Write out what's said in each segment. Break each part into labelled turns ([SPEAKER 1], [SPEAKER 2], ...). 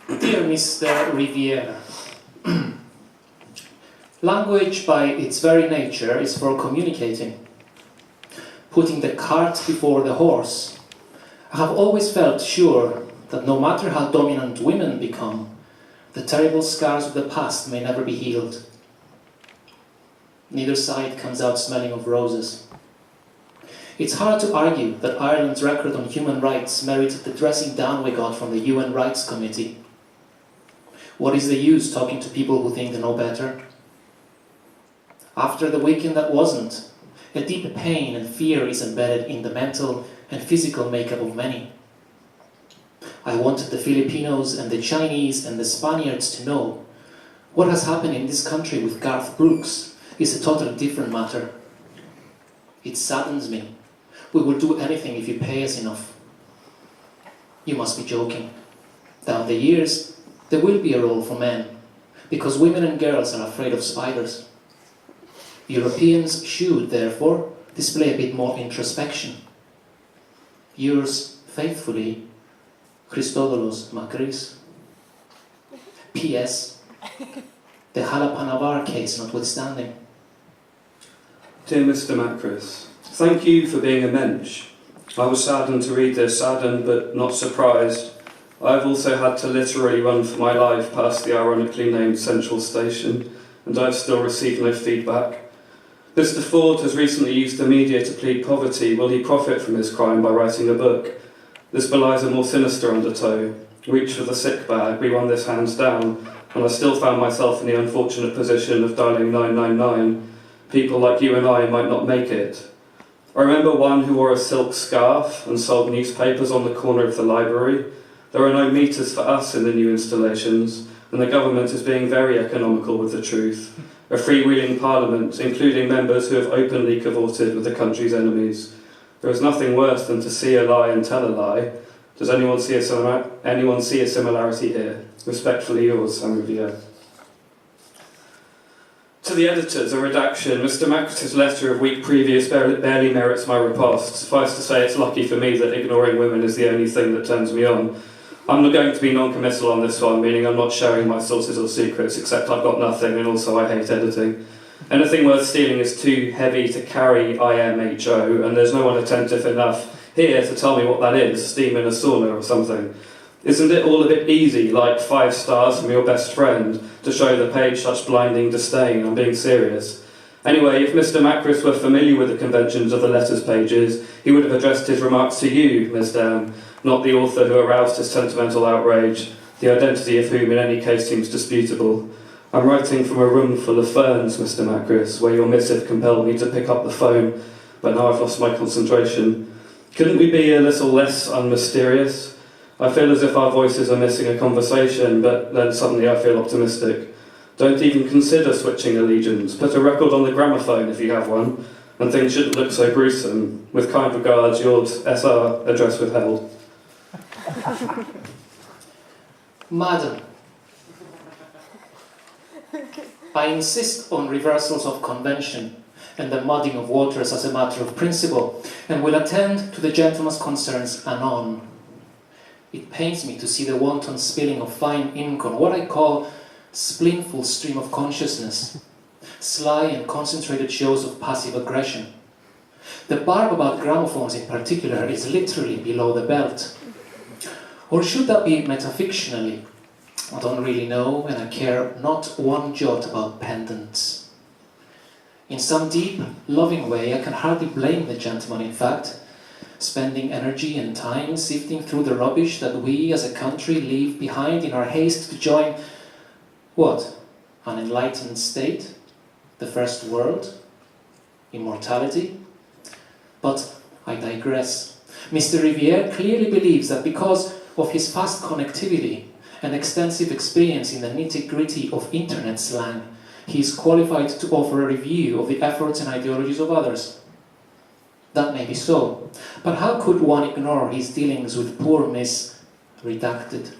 [SPEAKER 1] Dear Mr. Riviere, language by its very nature is for communicating, putting the cart before the horse. I have always felt sure that no matter how dominant women become, the terrible scars of the past may never be healed. Neither side comes out smelling of roses. It's hard to argue that Ireland's record on human rights merited the dressing down we got from the UN Rights Committee. What is the use talking to people who think they know better? After the weekend that wasn't, a deep pain and fear is embedded in the mental and physical makeup of many. I wanted the Filipinos and the Chinese and the Spaniards to know what has happened in this country with Garth Brooks is a totally different matter. It saddens me. We will do anything if you pay us enough. You must be joking. Down the years, there will be a role for men, because women and girls are afraid of spiders. Europeans should, therefore, display a bit more introspection. Yours faithfully, Christodoulos Makris. P.S. The Halapanavar case notwithstanding.
[SPEAKER 2] Dear Mr. Makris, thank you for being a mensch. I was saddened to read this, saddened but not surprised. I've also had to literally run for my life past the ironically named Central Station, and I've still received no feedback. Mr. Ford has recently used the media to plead poverty. Will he profit from his crime by writing a book? This belies a more sinister undertow. Reach for the sick bag, we won this hands down, and I still found myself in the unfortunate position of dialing 999. People like you and I might not make it. I remember one who wore a silk scarf and sold newspapers on the corner of the library. There are no meters for us in the new installations, and the government is being very economical with the truth. A freewheeling parliament, including members who have openly cavorted with the country's enemies. There is nothing worse than to see a lie and tell a lie. Does anyone see a similarity here? Respectfully yours, Sam Riviere. To the editors, a redaction. Mr. Makris' letter of week previous barely merits my riposte. Suffice to say, it's lucky for me that ignoring women is the only thing that turns me on. I'm not going to be non-committal on this one, meaning I'm not sharing my sources or secrets, except I've got nothing, and also I hate editing. Anything worth stealing is too heavy to carry IMHO, and there's no one attentive enough here to tell me what that is, steam in a sauna or something. Isn't it all a bit easy, like 5 stars from your best friend, to show the page such blinding disdain? I'm being serious. Anyway, if Mr. Makris were familiar with the conventions of the letters pages, he would have addressed his remarks to you, Ms. Dam, not the author who aroused his sentimental outrage, the identity of whom in any case seems disputable. I'm writing from a room full of ferns, Mr. Makris, where your missive compelled me to pick up the phone, but now I've lost my concentration. Couldn't we be a little less unmysterious? I feel as if our voices are missing a conversation, but then suddenly I feel optimistic. Don't even consider switching allegiance. Put a record on the gramophone if you have one, and things shouldn't look so gruesome. With kind regards, yours, SR, address withheld.
[SPEAKER 1] Madam, I insist on reversals of convention and the mudding of waters as a matter of principle, and will attend to the gentleman's concerns anon. It pains me to see the wanton spilling of fine ink on what I call spleenful stream of consciousness, sly and concentrated shows of passive aggression. The barb about gramophones in particular is literally below the belt. Or should that be metafictionally? I don't really know, and I care not one jot about pendants. In some deep, loving way, I can hardly blame the gentleman, in fact, spending energy and time sifting through the rubbish that we as a country leave behind in our haste to join, what? An enlightened state? The first world? Immortality? But I digress. Mr. Riviere clearly believes that because of his fast connectivity and extensive experience in the nitty-gritty of internet slang, he is qualified to offer a review of the efforts and ideologies of others. That may be so, but how could one ignore his dealings with poor Miss Redacted?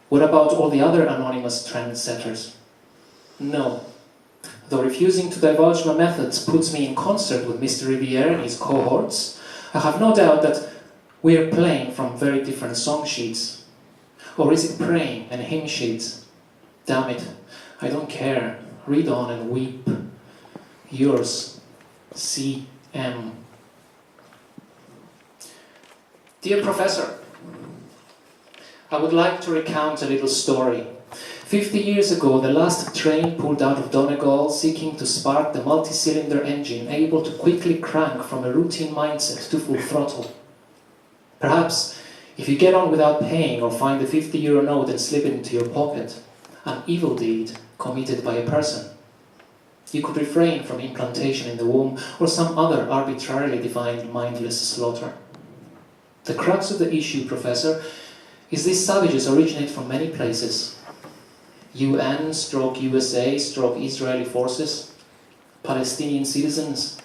[SPEAKER 1] What about all the other anonymous trendsetters? No. Though refusing to divulge my methods puts me in concert with Mr. Riviere and his cohorts, I have no doubt that we are playing from very different song sheets. Or is it praying and hymn sheets? Damn it, I don't care. Read on and weep. Yours, C.M. Dear Professor, I would like to recount a little story. 50 years ago, the last train pulled out of Donegal seeking to spark the multi-cylinder engine able to quickly crank from a routine mindset to full throttle. Perhaps, if you get on without paying or find a €50 note and slip it into your pocket, an evil deed committed by a person, you could refrain from implantation in the womb or some other arbitrarily defined mindless slaughter. The crux of the issue, Professor, is these savages originate from many places. UN/USA/Israeli forces, Palestinian citizens,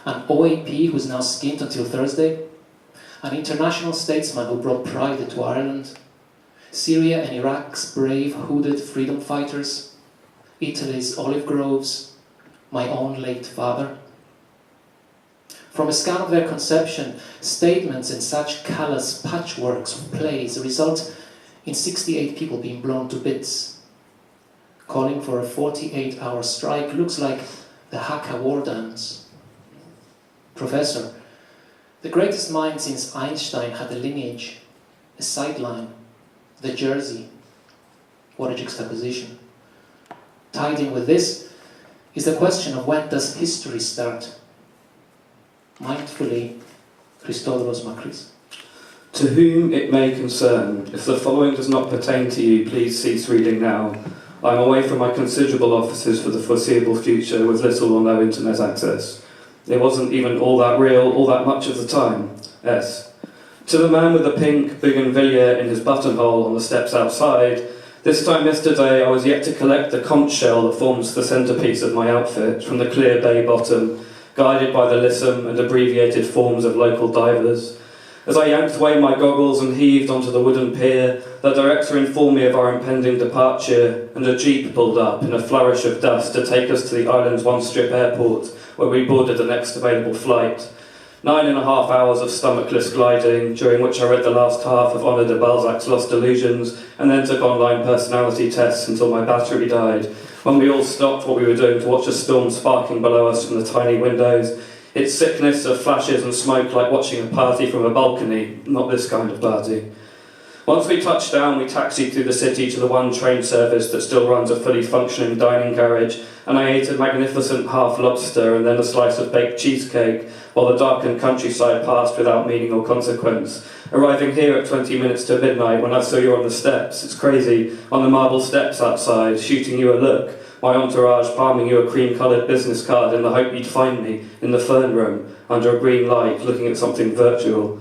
[SPEAKER 1] an OAP who is now skint until Thursday, an international statesman who brought pride to Ireland, Syria and Iraq's brave hooded freedom fighters, Italy's olive groves, my own late father. From a scan of their conception, statements and such callous patchworks of plays result in 68 people being blown to bits. Calling for a 48-hour strike looks like the Haka war dance. Professor, the greatest mind since Einstein had a lineage, a sideline, the jersey. What a juxtaposition. Tied in with this is the question of when does history start? Mindfully, Christodoulos Makris.
[SPEAKER 2] To whom it may concern, if the following does not pertain to you, please cease reading now. I am away from my considerable offices for the foreseeable future with little or no internet access. It wasn't even all that real, all that much of the time. S. To the man with the pink bougainvillea in his buttonhole on the steps outside, this time yesterday I was yet to collect the conch shell that forms the centrepiece of my outfit from the clear bay bottom, guided by the lissom and abbreviated forms of local divers. As I yanked away my goggles and heaved onto the wooden pier, the director informed me of our impending departure, and a jeep pulled up in a flourish of dust to take us to the island's one-strip airport, where we boarded the next available flight. 9.5 hours of stomachless gliding, during which I read the last half of Honoré de Balzac's Lost Illusions, and then took online personality tests until my battery died, when we all stopped what we were doing to watch a storm sparking below us from the tiny windows. Its sickness of flashes and smoke like watching a party from a balcony, not this kind of party. Once we touched down, we taxied through the city to the one train service that still runs a fully functioning dining carriage, and I ate a magnificent half lobster and then a slice of baked cheesecake, while the darkened countryside passed without meaning or consequence, arriving here at 20 minutes to midnight when I saw you on the steps. It's crazy, on the marble steps outside, shooting you a look, my entourage palming you a cream-coloured business card in the hope you'd find me in the fern room, under a green light, looking at something virtual.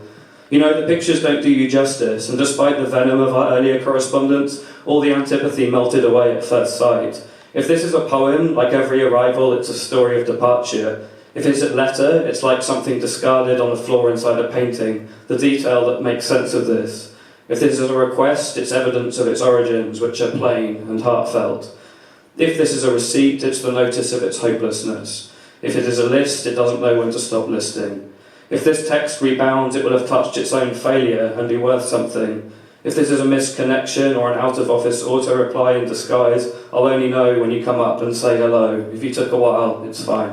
[SPEAKER 2] You know, the pictures don't do you justice, and despite the venom of our earlier correspondence, all the antipathy melted away at first sight. If this is a poem, like every arrival, it's a story of departure. If it's a letter, it's like something discarded on the floor inside a painting, the detail that makes sense of this. If this is a request, it's evidence of its origins, which are plain and heartfelt. If this is a receipt, it's the notice of its hopelessness. If it is a list, it doesn't know when to stop listing. If this text rebounds, it will have touched its own failure and be worth something. If this is a missed connection or an out-of-office auto-reply in disguise, I'll only know when you come up and say hello. If you took a while, it's fine.